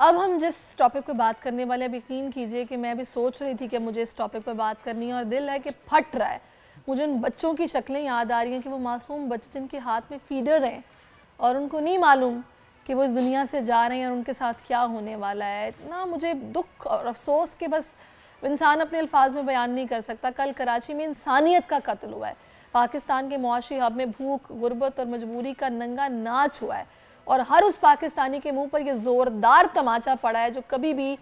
اب ہم جس ٹاپک پہ بات کرنے والے اب یقین کیجئے کہ میں ابھی سوچ رہی تھی کہ مجھے اس ٹاپک پہ بات کرنی ہے اور دل ہے کہ پھٹ رہا ہے. مجھے ان بچوں کی شکلیں یاد آ رہی ہیں کہ وہ معصوم بچے جن کے ہاتھ میں فیڈر ہیں اور ان کو نہیں معلوم کہ وہ اس دنیا سے جا رہے ہیں اور ان کے ساتھ کیا ہونے والا ہے. اتنا مجھے دکھ اور افسوس کہ بس انسان اپنے الفاظ میں بیان نہیں کر سکتا. کل کراچی میں انسانیت کا قتل ہوا ہے. پاکستان کے معاشی ہب میں بھوک، غربت اور مجبوری کا ننگا ناچ ہوا ہے اور ہر اس پاکستانی کے منہ پر یہ زوردار تماچا پڑا ہے جو کبھی بھی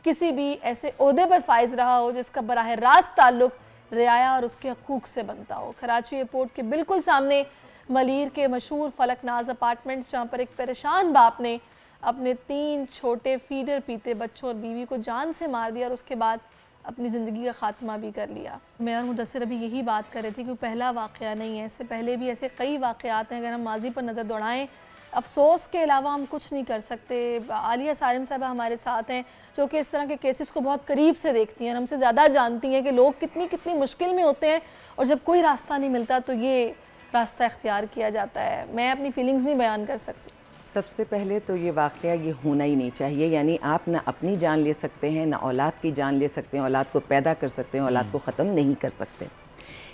کسی بھی ایسے عہدے پر فائز رہا ہو جس کا براہ راست تعلق رعایا اور اس کے حقوق سے بنتا ہو. کراچی ایئرپورٹ کے بالکل سامنے ملیر کے مشہور فلک ناز اپارٹمنٹس جہاں پر ایک پریشان باپ نے اپنے 3 چھوٹے فیڈر پیتے بچوں اور بیوی کو جان سے مار دیا اور اس کے بعد اپنی زندگی کا خاتمہ بھی کر لیا. میں اور مدثر ابھی یہی بات کر رہے تھے کہ پہلا واقعہ نہیں ہے، اس سے پہلے بھی ایسے کئی واقعات ہیں. اگر ہم ماضی پر نظر دوڑائیں افسوس کے علاوہ ہم کچھ نہیں کر سکتے. عالیہ سالم صاحبہ ہمارے ساتھ ہیں جو کہ اس طرح کے کیسز کو بہت قریب سے دیکھتی ہیں، ہم سے زیادہ جانتی ہیں کہ لوگ کتنی مشکل میں ہوتے ہیں اور جب کوئی راستہ نہیں ملتا تو یہ راستہ اختیار کیا جاتا ہے. میں اپنی فیلنگز نہیں بیان کر سکتی. سب سے پہلے تو یہ واقعہ یہ ہونا ہی نہیں چاہیے. یعنی آپ نہ اپنی جان لے سکتے ہیں، نہ اولاد کی جان لے سکتے ہیں، اولاد کو پیدا کر سکتے ہیں، اولاد کو ختم نہیں کر سکتے.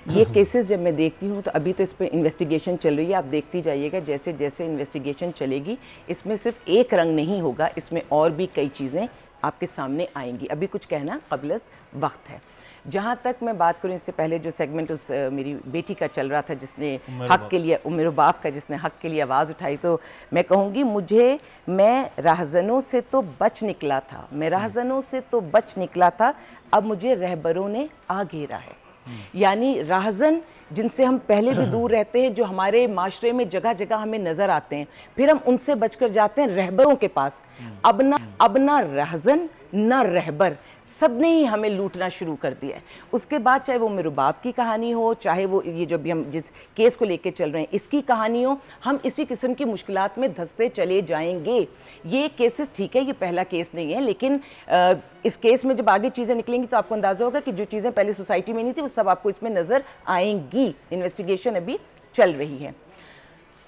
یہ کیسز جب میں دیکھتی ہوں تو ابھی تو اس پہ انویسٹیگیشن چل رہی ہے، آپ دیکھتی جائیے گا جیسے جیسے انویسٹیگیشن چلے گی اس میں صرف ایک رنگ نہیں ہوگا، اس میں اور بھی کئی چیزیں آپ کے سامنے آئیں گی. ابھی کچھ کہنا قبل از وقت ہے. جہاں تک میں بات کروں اس سے پہلے جو سیگمنٹ اس میری بیٹی کا چل رہا تھا جس نے حق کے لیے، میرے باپ کا جس نے حق کے لیے آواز اٹھائی، تو میں کہوں گی میں راہزنوں سے تو بچ نکلا تھا، اب مجھے رہبروں نے آ گھیرا ہے. یعنی راہزن جن سے ہم پہلے بھی دور رہتے ہیں، جو ہمارے معاشرے میں جگہ جگہ ہمیں نظر آتے ہیں، پھر ہم ان سے بچ کر جاتے ہیں رہبروں کے پاس. اب نہ راہزن نہ رہبر، سب نے ہی ہمیں لوٹنا شروع کر دیا ہے. اس کے بعد چاہے وہ میرے باپ کی کہانی ہو، چاہے وہ یہ جو بھی ہم جس کیس کو لے کے چل رہے ہیں اس کی کہانی ہو، ہم اسی قسم کی مشکلات میں دھستے چلے جائیں گے. یہ کیسز ٹھیک ہے، یہ پہلا کیس نہیں ہے، لیکن اس کیس میں جب آگے چیزیں نکلیں گی تو آپ کو اندازہ ہوگا کہ جو چیزیں پہلے سوسائٹی میں نہیں تھی وہ سب آپ کو اس میں نظر آئیں گی. انویسٹیگیشن ابھی چل رہی ہے.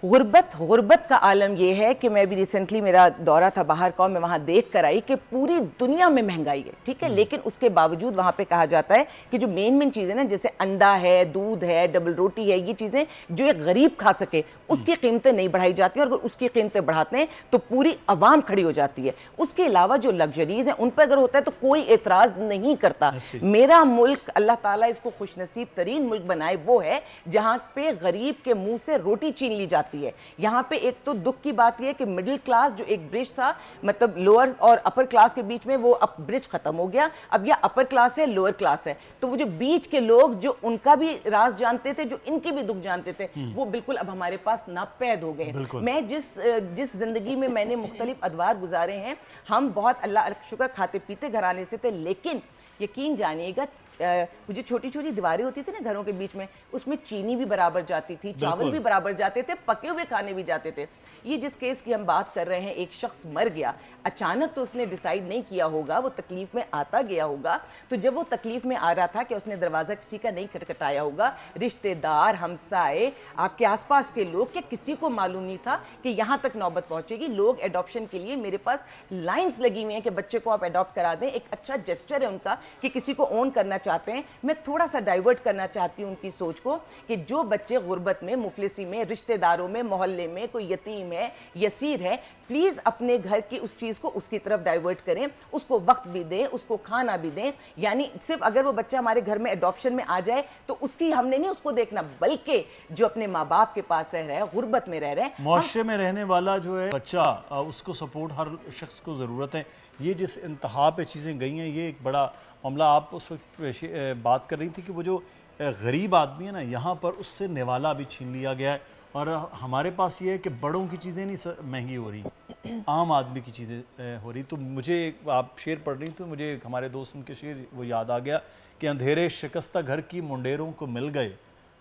غربت کا عالم یہ ہے کہ میں بھی ریسنٹلی میرا دورہ تھا باہر کا، میں وہاں دیکھ کر آئی کہ پوری دنیا میں مہنگائی ہے، ٹھیک ہے، لیکن اس کے باوجود وہاں پہ کہا جاتا ہے کہ جو مین چیزیں نا جیسے انڈا ہے، دودھ ہے، ڈبل روٹی ہے، یہ چیزیں جو ایک غریب کھا سکے اس کی قیمتیں نہیں بڑھائی جاتی ہیں، اور اگر اس کی قیمتیں بڑھاتے ہیں تو پوری عوام کھڑی ہو جاتی ہے. اس کے علاوہ جو لگژریز ہیں ان پہ اگر ہوتا ہے تو کوئی اعتراض نہیں کرتا. میرا ملک، اللہ تعالیٰ اس کو خوش نصیب ترین ملک بنائے، وہ ہے جہاں پہ غریب کے منہ سے روٹی چھین لی جاتی ہے. یہاں پہ ایک تو دکھ کی بات یہ ہے کہ مڈل کلاس جو ایک برج تھا، مطلب لوور اور اپر کلاس کے بیچ میں، وہ اب برج ختم ہو گیا. اب یہ اپر کلاس ہے، لوور کلاس ہے، تو وہ جو بیچ کے لوگ جو ان کا بھی راز جانتے تھے، جو ان کی بھی دکھ جانتے تھے، وہ بالکل اب ہمارے پاس ناپید ہو گئے. میں جس زندگی میں نے مختلف ادوار گزارے ہیں، ہم بہت اللہ شکر کھاتے پیتے گھرانے سے تھے، لیکن یقین جانیے گا جو چھوٹی چھوٹی دیواریں ہوتی تھی نا گھروں کے بیچ میں، اس میں چینی بھی برابر جاتی تھی، چاول بھی برابر جاتے تھے، پکے ہوئے کھانے بھی جاتے تھے. یہ جس کیس کی ہم بات کر رہے ہیں، ایک شخص مر گیا اچانک، تو اس نے ڈیسائیڈ نہیں کیا ہوگا، وہ تکلیف میں آتا گیا ہوگا. تو جب وہ تکلیف میں آ رہا تھا کہ اس نے دروازہ کسی کا نہیں کھٹکھٹایا ہوگا، رشتہ دار، ہمسائے، آپ کے آس پاس کے لوگ، کہ کسی کو معلوم نہیں تھا کہ یہاں تک نوبت پہنچے گی. لوگ ایڈاپشن کے لیے میرے پاس لائنز لگی ہوئی ہیں کہ بچے کو آپ ایڈاپٹ کرا دیں. ایک اچھا جیسچر ہے ان کا کہ کسی کو اون کرنا چاہتے ہیں. میں تھوڑا سا ڈائیورٹ کرنا چاہتی ہوں ان کی سوچ کو کہ جو بچے غربت میں، مفلسی میں، رشتہ داروں میں، محلے میں کوئی یتیم ہے، یسیر ہے، پلیز اپنے گھر کی اس چیز کو اس کی طرف ڈائیورٹ کریں، اس کو وقت بھی دیں، اس کو کھانا بھی دیں. یعنی صرف اگر وہ بچہ ہمارے گھر میں ایڈاپشن میں آ جائے تو اس کی ہم نے نہیں اس کو دیکھنا، بلکہ جو اپنے ماں باپ کے پاس رہ رہا ہے، غربت میں رہ رہا ہے، معاشرے میں رہنے والا جو ہے بچہ، اس کو سپورٹ ہر شخص کو ضرورت ہے. یہ جس انتہا پہ چیزیں گئی ہیں، یہ ایک بڑا معاملہ. آپ اس وقت بات کر رہی تھی کہ وہ جو غریب آدمی ہے نا، یہاں پر اس سے نوالا بھی چھین لیا گیا ہے. اور ہمارے پاس یہ ہے کہ بڑوں کی چیزیں نہیں مہنگی ہو رہی، عام آدمی کی چیزیں ہو رہی. تو مجھے آپ شعر پڑھ رہی تو مجھے ہمارے دوست ان کے شعر وہ یاد آ گیا کہ اندھیرے شکستہ گھر کی منڈیروں کو مل گئے،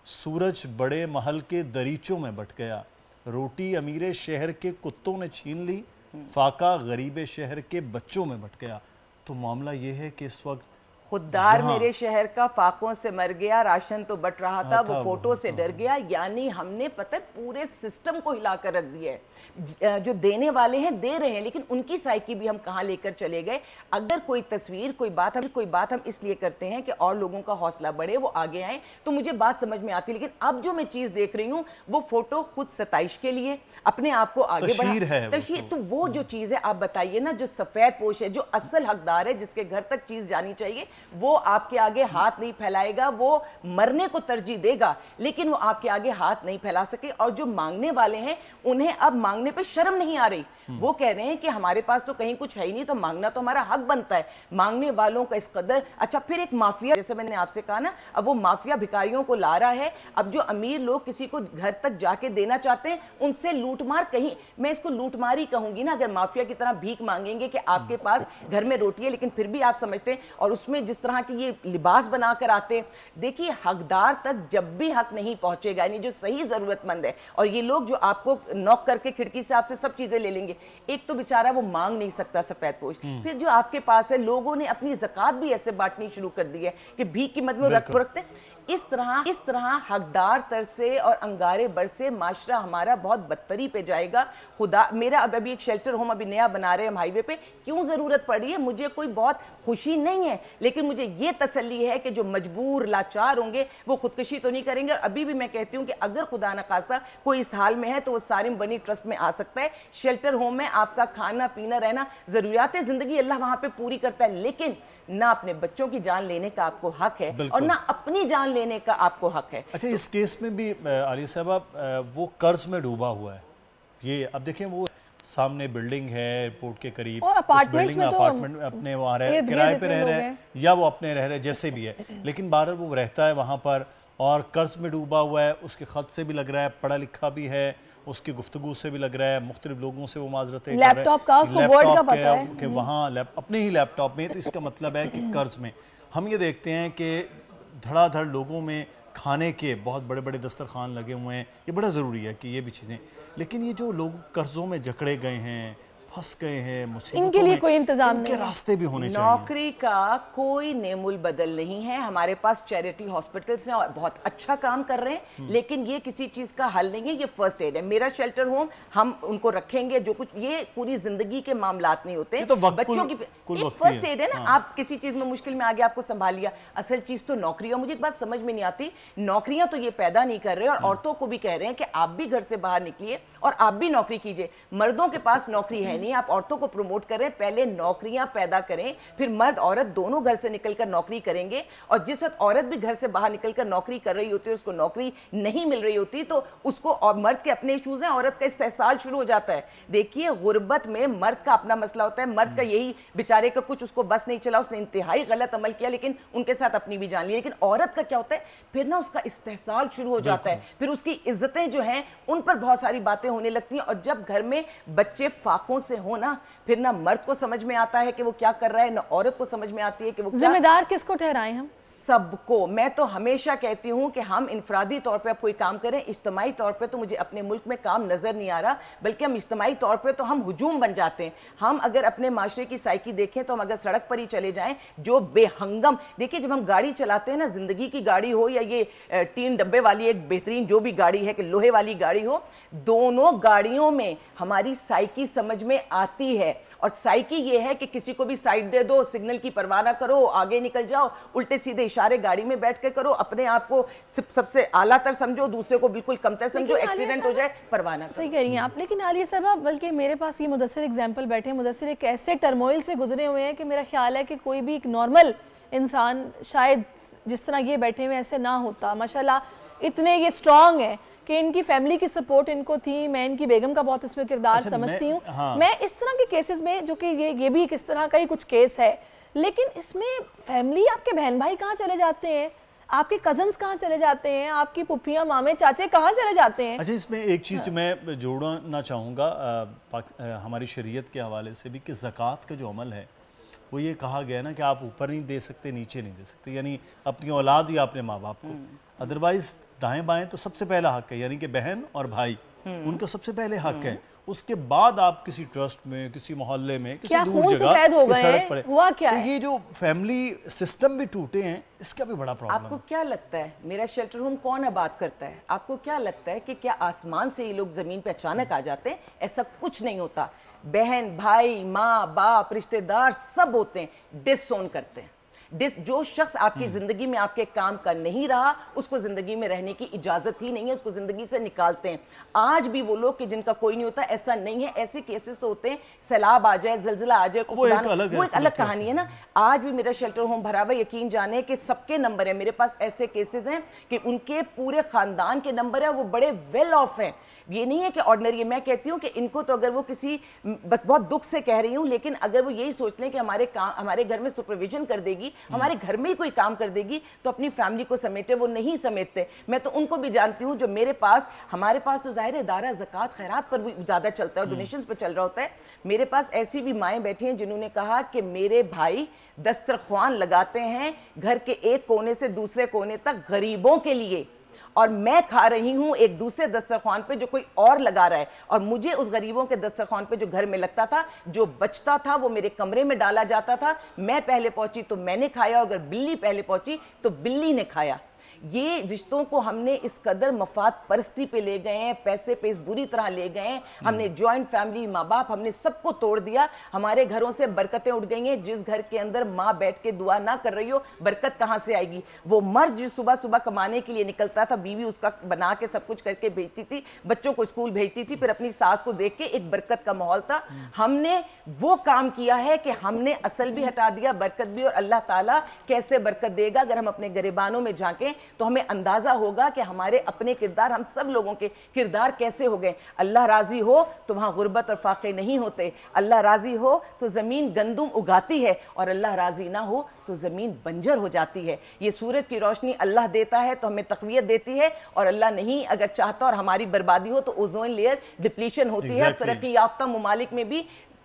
سورج بڑے محل کے دریچوں میں بٹ گیا، روٹی امیر شہر کے کتوں نے چھین لی، فاقہ غریب شہر کے بچوں میں بٹ گیا. تو معاملہ یہ ہے کہ اس وقت خوددار میرے شہر کا فاقوں سے مر گیا، راشن تو بٹ رہا تھا وہ فوٹو سے ڈر گیا. یعنی ہم نے پتہ پورے سسٹم کو ہلا کر رکھ دیا ہے. جو دینے والے ہیں دے رہے ہیں، لیکن ان کی سائیکی بھی ہم کہاں لے کر چلے گئے. اگر کوئی تصویر کوئی بات ہم اس لیے کرتے ہیں کہ اور لوگوں کا حوصلہ بڑھے، وہ آگے آئیں، تو مجھے بات سمجھ میں آتی ہے. لیکن اب جو میں چیز دیکھ رہی ہوں وہ فوٹو خود ستائش کے لیے، اپنے آپ کو آگے تشہیر. تو وہ جو چیز ہے آپ بتائیے نا، جو سفید پوش ہے، جو اصل حقدار ہے، جس کے گھر تک چیز جانی چاہیے، وہ آپ کے آگے ہاتھ نہیں پھیلائے گا. وہ مرنے کو ترجیح دے گا لیکن وہ آپ کے آگے ہاتھ نہیں پھیلا سکے. اور جو مانگنے والے ہیں انہیں اب مانگنے پہ شرم نہیں آ رہی. وہ کہہ رہے ہیں کہ ہمارے پاس تو کہیں کچھ ہے ہی نہیں، تو مانگنا تو ہمارا حق بنتا ہے. مانگنے والوں کا اس قدر اچھا. پھر ایک مافیا، جیسے میں نے آپ سے کہا نا، اب وہ مافیا بھکاریوں کو لا رہا ہے. اب جو امیر لوگ کسی کو گھر تک جا کے دینا چاہتے ہیں ان سے لوٹ مار، کہیں میں اس کو لوٹ مار ہی کہوں گی نا، اگر مافیا کی طرح بھیک مانگیں گے کہ آپ کے پاس گھر میں روٹی ہے لیکن پھر بھی آپ سمجھتے ہیں. اور اس میں جس طرح کی یہ لباس بنا کر آتے، دیکھیے حقدار تک جب بھی حق نہیں پہنچے گا، یعنی جو صحیح ضرورت مند ہے. اور یہ لوگ جو آپ کو نوک کر کے کھڑکی سے آپ سے سب چیزیں لے لیں گے، ایک تو بیچارہ وہ مانگ نہیں سکتا سفید پوش. پھر جو آپ کے پاس ہے، لوگوں نے اپنی زکوٰۃ بھی ایسے بانٹنی شروع کر دی ہے کہ بھیک کی مد میں رکھتے. اس طرح حقدار تر سے اور انگارے بر سے معاشرہ ہمارا بہت بدتری پہ جائے گا. خدا میرا ابھی ایک شیلٹر ہوم ابھی نیا بنا رہے ہیں ہم ہائی وے پہ. کیوں ضرورت پڑی ہے؟ مجھے کوئی بہت خوشی نہیں ہے، لیکن مجھے یہ تسلی ہے کہ جو مجبور لاچار ہوں گے وہ خودکشی تو نہیں کریں گے. اور ابھی بھی میں کہتی ہوں کہ اگر خدا نخواستہ کوئی اس حال میں ہے تو وہ سارم بنی ٹرسٹ میں آ سکتا ہے. شیلٹر ہوم میں آپ کا کھانا پینا رہنا، ضروریات زندگی اللہ وہاں پہ پوری کرتا ہے. لیکن نہ اپنے بچوں کی جان لینے کا آپ کو حق ہے اور نہ اپنی جان لینے کا آپ کو حق ہے. اچھا، اس کیس میں بھی عالیہ صاحبہ وہ قرض میں ڈوبا ہوا ہے. یہ اب دیکھیں، وہ سامنے بلڈنگ ہے ایئرپورٹ کے قریب، اس بلڈنگ میں اپارٹمنٹ اپنے وہاں کرائے پہ رہ رہے ہیں یا وہ اپنے رہ رہے جیسے بھی ہے، لیکن بہرحال وہ رہتا ہے وہاں پر اور قرض میں ڈوبا ہوا ہے. اس کے خط سے بھی لگ رہا ہے پڑھا لکھا بھی ہے، اس کی گفتگو سے بھی لگ رہا ہے، مختلف لوگوں سے وہ معذرتیں کر رہے ہیں، لیپ ٹاپ کا اس کو ورڈ کا پتہ ہے کہ وہاں اپنے ہی لیپ ٹاپ میں. تو اس کا مطلب ہے کہ قرض میں ہم یہ دیکھتے ہیں کہ دھڑا دھڑ لوگوں میں کھانے کے بہت بڑے بڑے دسترخوان لگے ہوئے ہیں. یہ بڑا ضروری ہے کہ یہ بھی چیزیں، لیکن یہ جو لوگ قرضوں میں جکڑے گئے ہیں، پھنس گئے ہیں، ان کے لیے کوئی انتظام نہیں، ان کے راستے بھی ہونے چاہیے. نوکری کا کوئی نعم البدل نہیں ہے. ہمارے پاس چیریٹی ہاسپٹلس ہیں اور بہت اچھا کام کر رہے ہیں، لیکن یہ کسی چیز کا حل نہیں ہے. یہ فرسٹ ایڈ ہے. میرا شیلٹر ہوم ہم ان کو رکھیں گے، جو کچھ یہ پوری زندگی کے معاملات نہیں ہوتے. بچوں کی فرسٹ ایڈ ہے نا. آپ کسی چیز میں مشکل میں آگے آپ کو سنبھال لیا. اصل چیز تو نوکری. اور مجھے ایک بات سمجھ میں نہیں آتی، نوکریاں تو یہ پیدا نہیں کر رہے اور عورتوں کو بھی کہہ رہے ہیں کہ آپ بھی گھر سے باہر نکلیے اور آپ بھی نوکری کیجئے. مردوں کے پاس نوکری ہے نہیں، آپ عورتوں کو پروموٹ کریں. پہلے نوکریاں پیدا کریں، پھر مرد عورت دونوں گھر سے نکل کر نوکری کریں گے. اور جس وقت عورت بھی گھر سے باہر نکل کر نوکری کر رہی ہوتی ہے، اس کو نوکری نہیں مل رہی ہوتی، تو اس کو، اور مرد کے اپنے ایشوز ہیں، عورت کا استحصال شروع ہو جاتا ہے. دیکھیے غربت میں مرد کا اپنا مسئلہ ہوتا ہے. مرد کا یہی بیچارے کا کچھ اس کو بس نہیں چلا، اس نے انتہائی غلط عمل کیا لیکن ان کے ساتھ اپنی بھی جان لی. لیکن عورت کا کیا ہوتا ہے؟ پھر نا اس کا استحصال شروع ہو جاتا ہے، پھر اس کی عزتیں جو ہیں ان پر بہت ساری باتیں ہونے لگتی ہیں. اور جب گھر میں بچے فاقوں سے ہوں نا، پھر نہ مرد کو سمجھ میں آتا ہے کہ وہ کیا کر رہا ہے، نہ عورت کو سمجھ میں آتی ہے کہ وہ ذمہ دار کس کو ٹھہرائیں ہم؟ سب کو. میں تو ہمیشہ کہتی ہوں کہ ہم انفرادی طور پہ اب کوئی کام کریں، اجتماعی طور پہ تو مجھے اپنے ملک میں کام نظر نہیں آ رہا، بلکہ ہم اجتماعی طور پہ تو ہم ہجوم بن جاتے ہیں. ہم اگر اپنے معاشرے کی سائیکی دیکھیں تو ہم اگر سڑک پر ہی چلے جائیں، جو بے ہنگم، دیکھیں جب ہم گاڑی چلاتے ہیں نا، زندگی کی گاڑی ہو یا یہ 3 ڈبے والی ایک بہترین جو بھی گاڑی ہے کہ لوہے والی گاڑی ہو، دونوں گاڑیوں میں ہماری سائیکی سمجھ میں آتی ہے. اور سائیکی یہ ہے کہ کسی کو بھی سائیڈ دے دو، سگنل کی پرواہ نہ کرو، آگے نکل جاؤ، الٹے سیدھے اشارے گاڑی میں بیٹھ کے کرو، اپنے آپ کو سب سے اعلیٰ تر سمجھو، دوسرے کو بالکل کم تر سمجھو، ایکسیڈنٹ ہو جائے پرواہ نہ کرو. صحیح کہہ رہی ہیں آپ. لیکن عالیہ صاحبہ، بلکہ میرے پاس یہ مدثر ایگزامپل بیٹھے ہیں. مدثر ایک ایسے ٹرموئل سے گزرے ہوئے ہیں کہ میرا خیال ہے کہ کوئی بھی ایک نارمل انسان شاید جس طرح یہ بیٹھے ہوئے ایسے نہ ہوتا. ماشاءاللہ اتنے یہ اسٹرانگ ہیں کہ ان کی فیملی کی سپورٹ ان کو تھی. میں ان کی بیگم کا بہت اس میں کردار سمجھتی ہوں. میں اس طرح کے کیسز میں، جو کہ یہ بھی کس طرح کا ہی کچھ کیس ہے، لیکن اس میں فیملی، آپ کے بہن بھائی کہاں چلے جاتے ہیں، آپ کے کزنز کہاں چلے جاتے ہیں، آپ کی پھپھیاں، مامے، چاچے کہاں چلے جاتے ہیں؟ اچھا، اس میں ایک چیز جو میں جوڑنا چاہوں گا ہماری شریعت کے حوالے سے بھی، کہ زکوٰۃ کا جو عمل ہے وہ یہ کہا گیا نا کہ آپ اوپر نہیں دے سکتے، نیچے نہیں دے سکتے، یعنی اپنی اولاد یا اپنے ماں باپ کو. ادروائز دائیں بائیں تو سب سے پہلا حق ہے، یعنی کہ بہن اور بھائی ان کا سب سے پہلے حق ہے. اس کے بعد آپ کسی ٹرسٹ میں، کسی محلے میں، کسی دور خون جگہ سفید ہو کی گئے سڑک ہیں؟ پر ہوا کیا تو ہے؟ یہ جو فیملی سسٹم بھی ٹوٹے ہیں، اس کا بھی بڑا آپ پرابلم کو ہے۔ کیا لگتا ہے میرا شیلٹر ہوم کون آباد کرتا ہے؟ آپ کو کیا لگتا ہے کہ کیا آسمان سے یہ لوگ زمین پہ اچانک آ جاتے ہیں؟ ایسا کچھ نہیں ہوتا. بہن، بھائی، ماں، باپ، رشتہ دار سب ہوتے ہیں، ڈس اون کرتے ہیں. جو شخص آپ کی زندگی میں آپ کے کام کا نہیں رہا، اس کو زندگی میں رہنے کی اجازت ہی نہیں ہے، اس کو زندگی سے نکالتے ہیں. آج بھی وہ لوگ کہ جن کا کوئی نہیں ہوتا، ایسا نہیں ہے. ایسے کیسز تو ہوتے ہیں، سیلاب آ جائے، زلزلہ آ جائے، وہ ایک الگ کہانی ہے نا. آج بھی میرا شیلٹر ہوم بھرا ہوا، یقین جانے کہ سب کے نمبر ہیں میرے پاس. ایسے کیسز ہیں کہ ان کے پورے خاندان کے نمبر ہیں، وہ بڑے ویل آف ہیں. یہ نہیں ہے کہ آرڈنری ہے. میں کہتی ہوں کہ ان کو تو اگر وہ کسی بس بہت دکھ سے کہہ رہی ہوں، لیکن اگر وہ یہی سوچ لیں کہ ہمارے گھر میں سپرویژن کر دے گی، ہمارے گھر میں ہی کوئی کام کر دے گی، تو اپنی فیملی کو سمیٹے. وہ نہیں سمیٹتے. میں تو ان کو بھی جانتی ہوں جو ہمارے پاس تو ظاہر ادارہ زکوٰۃ خیرات پر بھی زیادہ چلتا ہے اور ڈونیشنز پہ چل رہا ہوتا ہے. میرے پاس ایسی بھی مائیں بیٹھی ہیں جنہوں نے کہا کہ میرے بھائی دسترخوان لگاتے ہیں گھر کے ایک کونے سے دوسرے کونے تک غریبوں کے لیے، اور میں کھا رہی ہوں ایک دوسرے دسترخوان پہ جو کوئی اور لگا رہا ہے. اور مجھے اس غریبوں کے دسترخوان پہ جو گھر میں لگتا تھا، جو بچتا تھا، وہ میرے کمرے میں ڈالا جاتا تھا. میں پہلے پہنچی تو میں نے کھایا، اگر بلی پہلے پہنچی تو بلی نے کھایا. یہ رشتوں کو ہم نے اس قدر مفاد پرستی پہ لے گئے ہیں، پیسے پہ اس بری طرح لے گئے ہیں. ہم نے جوائنٹ فیملی، ماں باپ، ہم نے سب کو توڑ دیا. ہمارے گھروں سے برکتیں اٹھ گئی ہیں. جس گھر کے اندر ماں بیٹھ کے دعا نہ کر رہی ہو، برکت کہاں سے آئے گی؟ وہ مرد جو صبح صبح کمانے کے لیے نکلتا تھا، بیوی اس کا بنا کے سب کچھ کر کے بھیجتی تھی، بچوں کو اسکول بھیجتی تھی، پھر اپنی ساس کو دیکھ کے ایک برکت کا ماحول تھا. ہم نے وہ کام کیا ہے کہ ہم نے اصل بھی ہٹا دیا، برکت بھی. اور اللہ تعالیٰ کیسے برکت دے گا؟ اگر ہم اپنے گریبانوں میں جھانکیں تو ہمیں اندازہ ہوگا کہ ہمارے اپنے کردار، ہم سب لوگوں کے کردار کیسے ہو گئے. اللہ راضی ہو تو وہاں غربت اور فاقے نہیں ہوتے. اللہ راضی ہو تو زمین گندم اگاتی ہے، اور اللہ راضی نہ ہو تو زمین بنجر ہو جاتی ہے. یہ سورج کی روشنی اللہ دیتا ہے تو ہمیں تقویت دیتی ہے، اور اللہ نہیں اگر چاہتا اور ہماری بربادی ہو تو اوزون لیئر ڈپلیشن ہوتی ہے. ترقی یافتہ ممالک میں بھی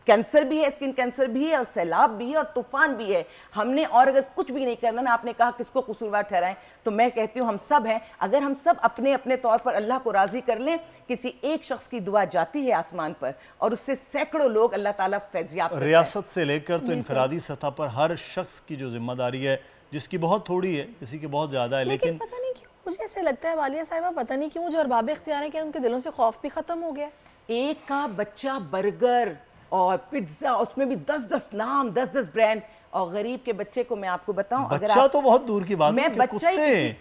کینسر بھی ہے، اسکن کینسر بھی ہے، اور سیلاب بھی ہے، اور طوفان بھی ہے. ہم نے اور اگر کچھ بھی نہیں کرنا نا، آپ نے کہا کس کو قصوروار ٹھہرائیں، تو میں کہتی ہوں ہم سب ہیں. اگر ہم سب اپنے اپنے طور پر اللہ کو راضی کر لیں، کسی ایک شخص کی دعا جاتی ہے آسمان پر، اور اس سے سینکڑوں لوگ اللہ تعالیٰ فیضیاب کرتے ہیں. ریاست سے لے کر تو انفرادی سطح پر ہر شخص کی جو ذمہ داری ہے، جس کی بہت تھوڑی ہے، کسی کی بہت زیادہ ہے، لیکن پتہ نہیں کیوں مجھے ایسے لگتا ہے والیہ صاحبہ، پتہ نہیں کیوں جو ارباب اختیار ہیں کہ ان کے دلوں سے خوف بھی ختم ہو گیا. ایک کا بچہ برگر اور پیزا، اس میں بھی 10 نام، 10 برانڈ. اور غریب کے بچے کو میں آپ کو بتاؤں، بچہ تو بہت دور کی بات ہے کہ کتے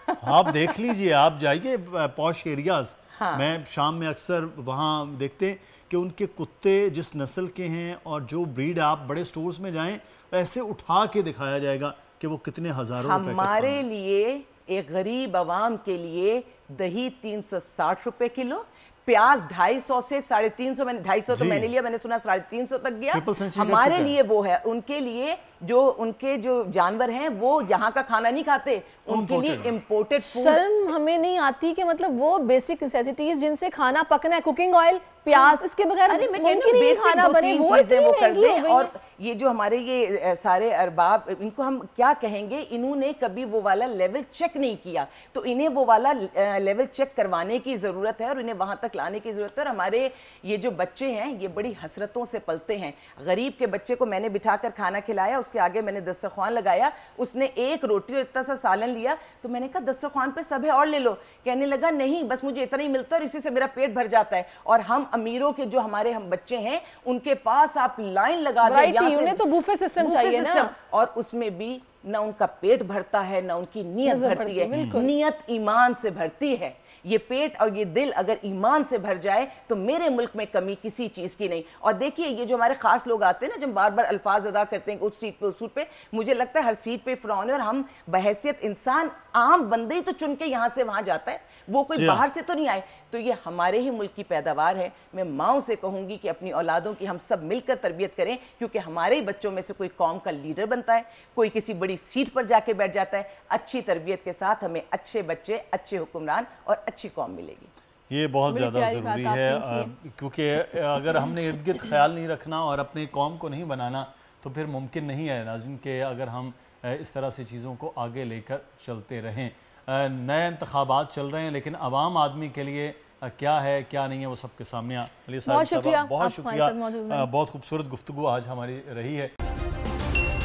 آپ دیکھ لیجئے، آپ جائیے پوش ایریاز، میں شام میں اکثر وہاں دیکھتے ہیں کہ ان کے کتے جس نسل کے ہیں اور جو بریڈ، آپ بڑے سٹورز میں جائیں ایسے اٹھا کے دکھایا جائے گا کہ وہ کتنے ہزاروں روپے کا. ہمارے لیے ایک غریب عوام کے لیے دہی 360 روپے کلو، پیاز 250 سے 350، میں نے 250 تو میں نے لیا، میں نے سنا 350 تک گیا. ہمارے لیے وہ ہے. ان کے لیے ان کے جو جانور ہیں وہ یہاں کا کھانا نہیں کھاتے، ان کے لیے امپورٹڈ فوڈ. شرم ہمیں نہیں آتی کہ مطلب وہ بیسک نیسیسٹیز جن سے کھانا پکنا ہے، کوکنگ آئل، پیاز، اس کے بغیر ممکن نہیں کھانا بنے، وہ کر دیں. اور یہ جو ہمارے یہ سارے ارباب، ان کو ہم کیا کہیں گے، انہوں نے کبھی وہ والا لیول چیک نہیں کیا، تو انہیں وہ والا لیول چیک کروانے کی ضرورت ہے اور انہیں وہاں تک لانے کی ضرورت ہے. اور ہمارے یہ جو بچے ہیں یہ بڑی حسرتوں سے پلتے ہیں. غریب کے بچے کو میں نے بٹھا کر کھانا کھلایا، اس کے آگے میں نے دسترخوان لگایا، اس نے ایک روٹی اور اتنا سا سالن لیا، تو میں نے کہا دسترخوان پہ سب ہے اور لے لو. کہنے لگا نہیں، بس مجھے اتنا ہی ملتا ہے اور اسی سے میرا پیٹ بھر جاتا ہے. اور ہم امیروں کے جو ہمارے ہم بچے ہیں ان کے پاس آپ لائن لگا دیں، انہیں تو بوفے سسٹم چاہیے نا، اور اس میں بھی نہ ان کا پیٹ بھرتا ہے نہ ان کی نیت بھرتی ہے. نیت ایمان سے بھرتی ہے. یہ پیٹ اور یہ دل اگر ایمان سے بھر جائے تو میرے ملک میں کمی کسی چیز کی نہیں. اور دیکھیے یہ جو ہمارے خاص لوگ آتے ہیں نا، جو بار بار الفاظ ادا کرتے ہیں اس سیٹ پہ اس سیٹ پہ، مجھے لگتا ہے ہر سیٹ پہ فرعون ہے، اور ہم بحیثیت انسان عام بندے ہی تو چن کے یہاں سے وہاں جاتا ہے، وہ کوئی باہر سے تو نہیں آئے. تو یہ ہمارے ہی ملک کی پیداوار ہے. میں ماؤں سے کہوں گی کہ اپنی اولادوں کی ہم سب مل کر تربیت کریں، کیونکہ ہمارے ہی بچوں میں سے کوئی قوم کا لیڈر بنتا ہے، کوئی کسی بڑی سیٹ پر جا کے بیٹھ جاتا ہے. اچھی تربیت کے ساتھ ہمیں اچھے بچے، اچھے حکمران اور اچھی قوم ملے گی. یہ بہت زیادہ ضروری ہے، کیونکہ اگر ہم نے ارد گرد خیال نہیں رکھنا اور اپنے قوم کو نہیں بنانا تو پھر ممکن نہیں ہے ناظرین کہ اگر ہم اس طرح سے چیزوں کو آگے لے کر چلتے رہیں. نئے انتخابات چل رہے ہیں، لیکن عوام آدمی کے لیے کیا ہے کیا نہیں ہے وہ سب کے سامنے علیہ بہت شکریہ، بہت شکریہ، بہت خوبصورت گفتگو آج ہماری رہی ہے۔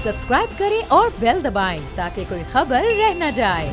سبسکرائب کریں اور بیل دبائیں تاکہ کوئی خبر رہ نہ جائے۔